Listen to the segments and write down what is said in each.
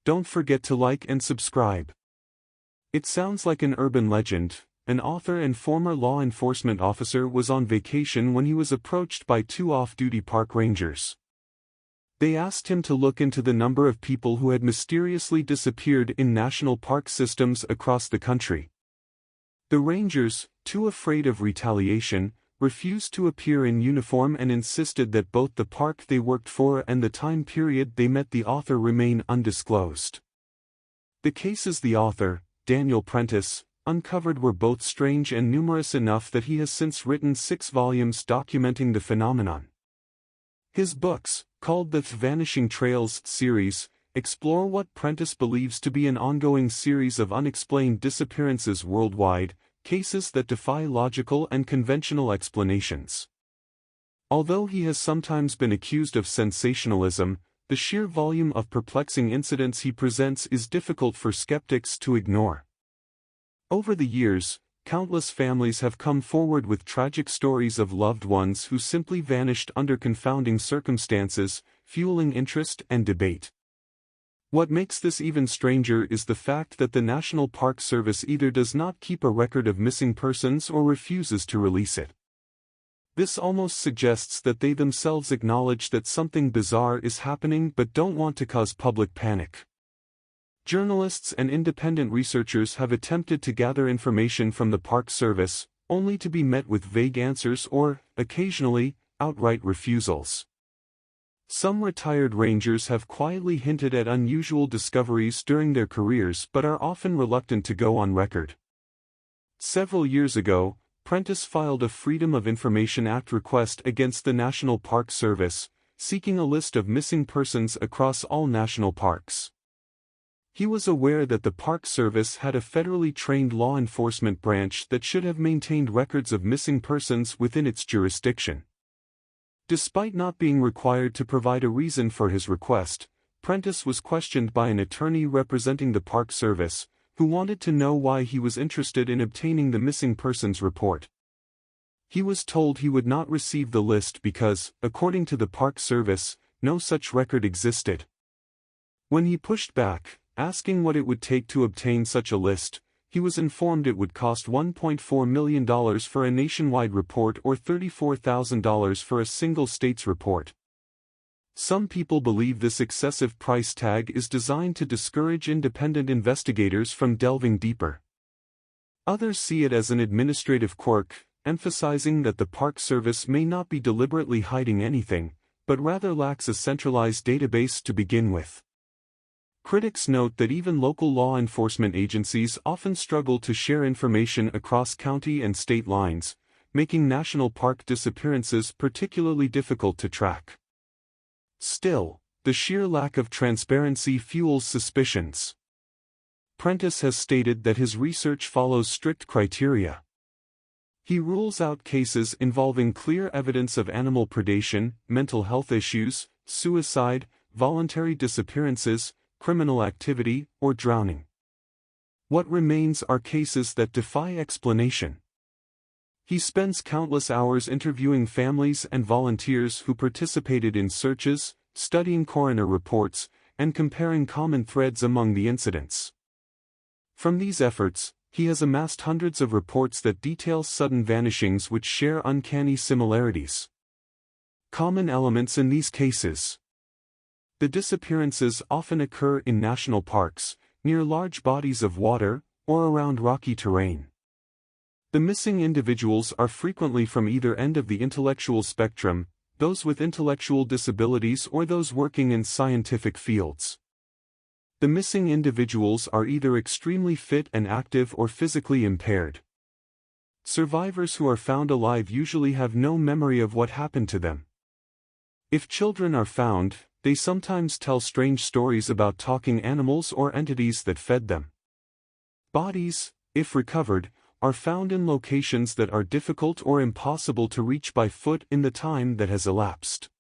don't forget to like and subscribe. It sounds like an urban legend. An author and former law enforcement officer was on vacation when he was approached by two off-duty park rangers. They asked him to look into the number of people who had mysteriously disappeared in national park systems across the country. The rangers, too afraid of retaliation, refused to appear in uniform and insisted that both the park they worked for and the time period they met the author remain undisclosed. The cases the author, Daniel Prentice, uncovered were both strange and numerous enough that he has since written 6 volumes documenting the phenomenon. His books, called the Vanishing Trails series, explore what Prentice believes to be an ongoing series of unexplained disappearances worldwide, cases that defy logical and conventional explanations. Although he has sometimes been accused of sensationalism, the sheer volume of perplexing incidents he presents is difficult for skeptics to ignore. Over the years, countless families have come forward with tragic stories of loved ones who simply vanished under confounding circumstances, fueling interest and debate. What makes this even stranger is the fact that the National Park Service either does not keep a record of missing persons or refuses to release it. This almost suggests that they themselves acknowledge that something bizarre is happening but don't want to cause public panic. Journalists and independent researchers have attempted to gather information from the Park Service, only to be met with vague answers or, occasionally, outright refusals. Some retired rangers have quietly hinted at unusual discoveries during their careers but are often reluctant to go on record. Several years ago, Prentice filed a Freedom of Information Act request against the National Park Service, seeking a list of missing persons across all national parks. He was aware that the Park Service had a federally trained law enforcement branch that should have maintained records of missing persons within its jurisdiction. Despite not being required to provide a reason for his request, Prentice was questioned by an attorney representing the Park Service, who wanted to know why he was interested in obtaining the missing persons report. He was told he would not receive the list because, according to the Park Service, no such record existed. When he pushed back, asking what it would take to obtain such a list, he was informed it would cost $1.4 million for a nationwide report or $34,000 for a single state's report. Some people believe this excessive price tag is designed to discourage independent investigators from delving deeper. Others see it as an administrative quirk, emphasizing that the Park Service may not be deliberately hiding anything, but rather lacks a centralized database to begin with. Critics note that even local law enforcement agencies often struggle to share information across county and state lines, making national park disappearances particularly difficult to track. Still, the sheer lack of transparency fuels suspicions. Prentice has stated that his research follows strict criteria. He rules out cases involving clear evidence of animal predation, mental health issues, suicide, voluntary disappearances, criminal activity, or drowning. What remains are cases that defy explanation. He spends countless hours interviewing families and volunteers who participated in searches, studying coroner reports, and comparing common threads among the incidents. From these efforts, he has amassed hundreds of reports that detail sudden vanishings which share uncanny similarities. Common elements in these cases. The disappearances often occur in national parks, near large bodies of water, or around rocky terrain. The missing individuals are frequently from either end of the intellectual spectrum, those with intellectual disabilities or those working in scientific fields. The missing individuals are either extremely fit and active or physically impaired. Survivors who are found alive usually have no memory of what happened to them. If children are found, they sometimes tell strange stories about talking animals or entities that fed them. Bodies, if recovered, are found in locations that are difficult or impossible to reach by foot in the time that has elapsed.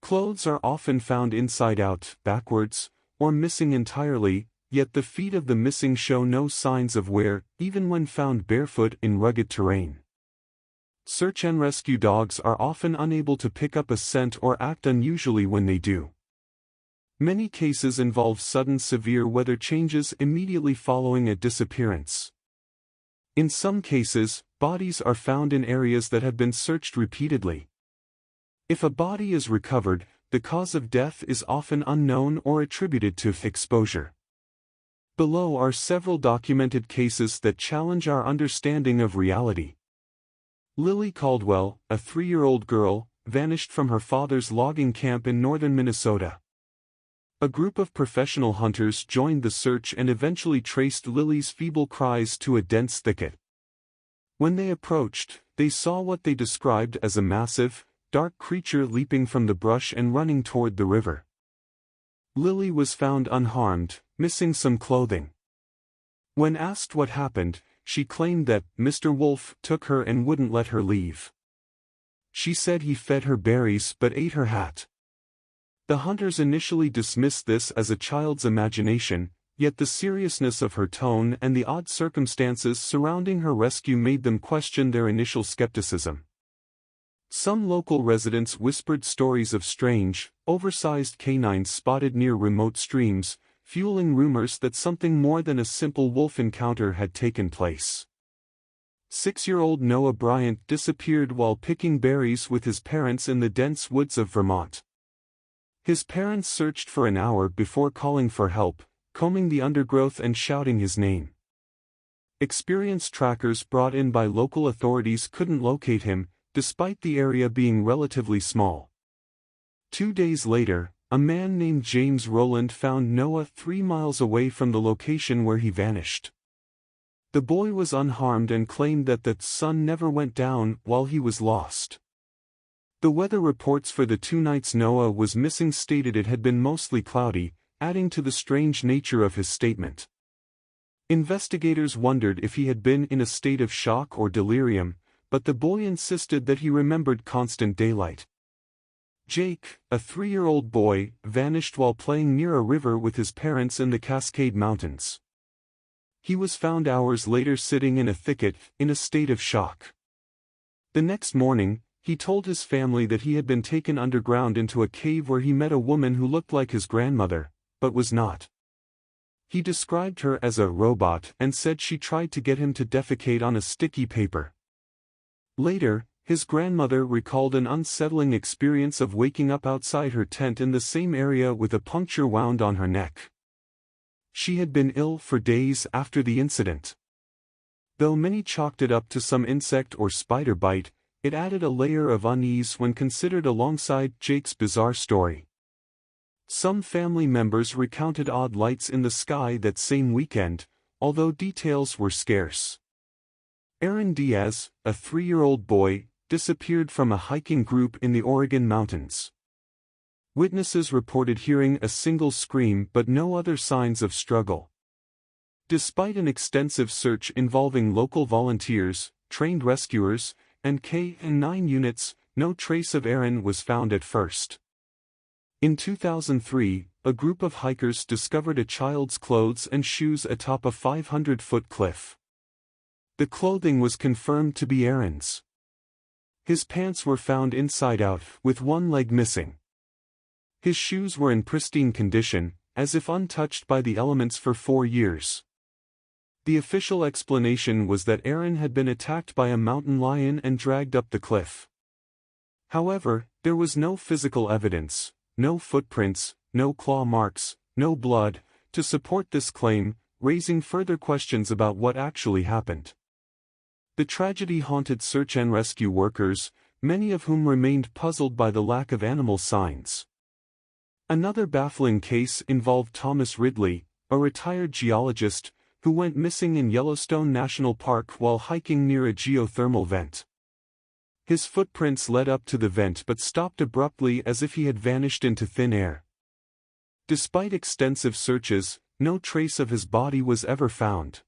Clothes are often found inside out, backwards, or missing entirely, yet the feet of the missing show no signs of wear, even when found barefoot in rugged terrain. Search and rescue dogs are often unable to pick up a scent or act unusually when they do. Many cases involve sudden severe weather changes immediately following a disappearance. In some cases, bodies are found in areas that have been searched repeatedly. If a body is recovered, the cause of death is often unknown or attributed to exposure. Below are several documented cases that challenge our understanding of reality. Lily Caldwell, a 3-year-old girl, vanished from her father's logging camp in northern Minnesota. A group of professional hunters joined the search and eventually traced Lily's feeble cries to a dense thicket. When they approached, they saw what they described as a massive, dark creature leaping from the brush and running toward the river. Lily was found unharmed, missing some clothing. When asked what happened, she claimed that Mr. Wolf took her and wouldn't let her leave. She said he fed her berries but ate her hat. The hunters initially dismissed this as a child's imagination, yet the seriousness of her tone and the odd circumstances surrounding her rescue made them question their initial skepticism. Some local residents whispered stories of strange, oversized canines spotted near remote streams, fueling rumors that something more than a simple wolf encounter had taken place. 6-year-old Noah Bryant disappeared while picking berries with his parents in the dense woods of Vermont. His parents searched for an hour before calling for help, combing the undergrowth and shouting his name. Experienced trackers brought in by local authorities couldn't locate him, despite the area being relatively small. 2 days later, a man named James Rowland found Noah 3 miles away from the location where he vanished. The boy was unharmed and claimed that the sun never went down while he was lost. The weather reports for the 2 nights Noah was missing stated it had been mostly cloudy, adding to the strange nature of his statement. Investigators wondered if he had been in a state of shock or delirium, but the boy insisted that he remembered constant daylight. Jake, a 3-year-old boy, vanished while playing near a river with his parents in the Cascade Mountains. He was found hours later sitting in a thicket, in a state of shock. The next morning, he told his family that he had been taken underground into a cave where he met a woman who looked like his grandmother, but was not. He described her as a robot and said she tried to get him to defecate on a sticky paper. Later, his grandmother recalled an unsettling experience of waking up outside her tent in the same area with a puncture wound on her neck. She had been ill for days after the incident. Though many chalked it up to some insect or spider bite, it added a layer of unease when considered alongside Jake's bizarre story. Some family members recounted odd lights in the sky that same weekend, although details were scarce. Aaron Diaz, a 3-year-old boy, disappeared from a hiking group in the Oregon mountains. Witnesses reported hearing a single scream but no other signs of struggle. Despite an extensive search involving local volunteers, trained rescuers, and K-9 units, no trace of Aaron was found at first. In 2003, a group of hikers discovered a child's clothes and shoes atop a 500-foot cliff. The clothing was confirmed to be Aaron's. His pants were found inside out, with one leg missing. His shoes were in pristine condition, as if untouched by the elements for 4 years. The official explanation was that Aaron had been attacked by a mountain lion and dragged up the cliff. However, there was no physical evidence, no footprints, no claw marks, no blood, to support this claim, raising further questions about what actually happened. The tragedy haunted search and rescue workers, many of whom remained puzzled by the lack of animal signs. Another baffling case involved Thomas Ridley, a retired geologist, who went missing in Yellowstone National Park while hiking near a geothermal vent. His footprints led up to the vent but stopped abruptly as if he had vanished into thin air. Despite extensive searches, no trace of his body was ever found.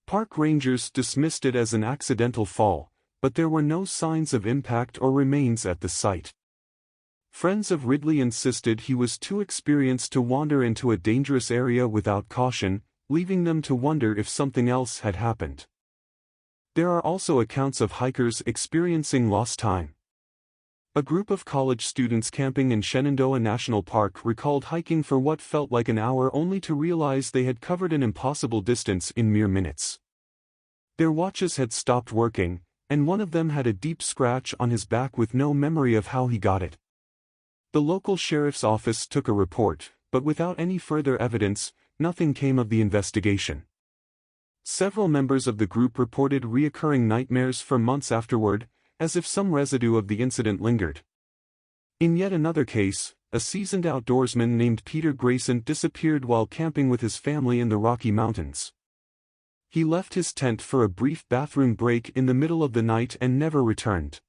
Park rangers dismissed it as an accidental fall, but there were no signs of impact or remains at the site. Friends of Ridley insisted he was too experienced to wander into a dangerous area without caution, leaving them to wonder if something else had happened. There are also accounts of hikers experiencing lost time. A group of college students camping in Shenandoah National Park recalled hiking for what felt like an hour only to realize they had covered an impossible distance in mere minutes. Their watches had stopped working, and one of them had a deep scratch on his back with no memory of how he got it. The local sheriff's office took a report, but without any further evidence, nothing came of the investigation. Several members of the group reported reoccurring nightmares for months afterward, as if some residue of the incident lingered. In yet another case, a seasoned outdoorsman named Peter Grayson disappeared while camping with his family in the Rocky Mountains. He left his tent for a brief bathroom break in the middle of the night and never returned.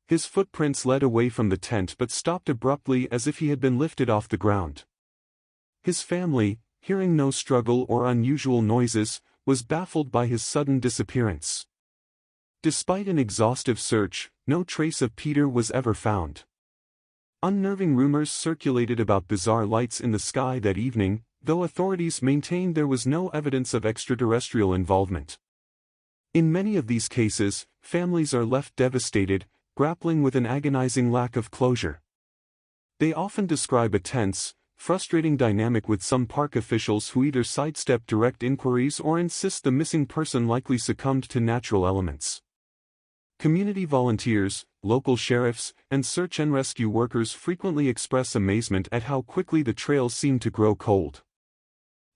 His footprints led away from the tent but stopped abruptly as if he had been lifted off the ground. His family, hearing no struggle or unusual noises, was baffled by his sudden disappearance. Despite an exhaustive search, no trace of Peter was ever found. Unnerving rumors circulated about bizarre lights in the sky that evening, though authorities maintained there was no evidence of extraterrestrial involvement. In many of these cases, families are left devastated, grappling with an agonizing lack of closure. They often describe a tense, frustrating dynamic with some park officials who either sidestep direct inquiries or insist the missing person likely succumbed to natural elements. Community volunteers, local sheriffs, and search and rescue workers frequently express amazement at how quickly the trails seem to grow cold.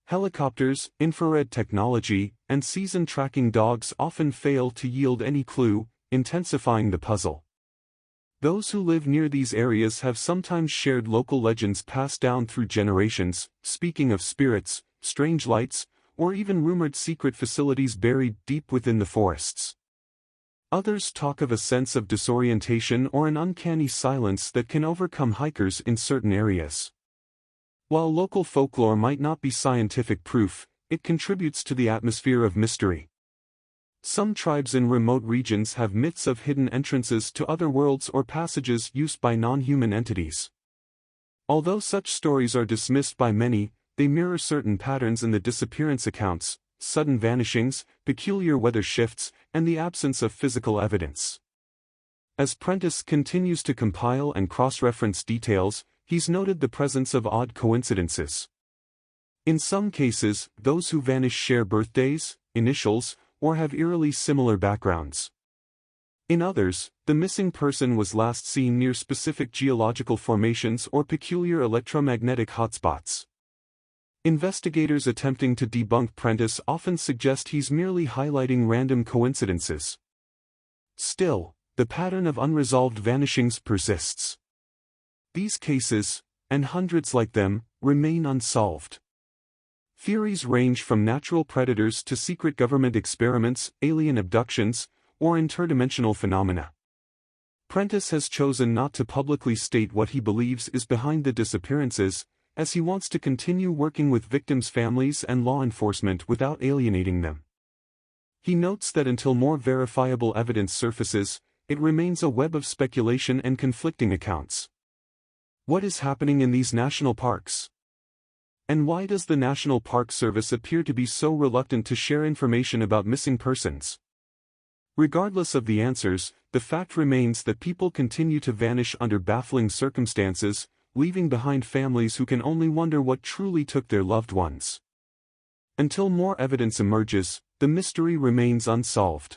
Helicopters, infrared technology, and seasoned tracking dogs often fail to yield any clue, intensifying the puzzle. Those who live near these areas have sometimes shared local legends passed down through generations, speaking of spirits, strange lights, or even rumored secret facilities buried deep within the forests. Others talk of a sense of disorientation or an uncanny silence that can overcome hikers in certain areas. While local folklore might not be scientific proof, it contributes to the atmosphere of mystery. Some tribes in remote regions have myths of hidden entrances to other worlds or passages used by non-human entities. Although such stories are dismissed by many, they mirror certain patterns in the disappearance accounts: sudden vanishings, peculiar weather shifts, and the absence of physical evidence. As Prentice continues to compile and cross-reference details, he's noted the presence of odd coincidences. In some cases, those who vanish share birthdays, initials, or have eerily similar backgrounds. In others, the missing person was last seen near specific geological formations or peculiar electromagnetic hotspots. Investigators attempting to debunk Prentice often suggest he's merely highlighting random coincidences. Still, the pattern of unresolved vanishings persists. These cases, and hundreds like them, remain unsolved. Theories range from natural predators to secret government experiments, alien abductions, or interdimensional phenomena. Prentice has chosen not to publicly state what he believes is behind the disappearances, as he wants to continue working with victims' families and law enforcement without alienating them. He notes that until more verifiable evidence surfaces, it remains a web of speculation and conflicting accounts. What is happening in these national parks? And why does the National Park Service appear to be so reluctant to share information about missing persons? Regardless of the answers, the fact remains that people continue to vanish under baffling circumstances, leaving behind families who can only wonder what truly took their loved ones. Until more evidence emerges, the mystery remains unsolved.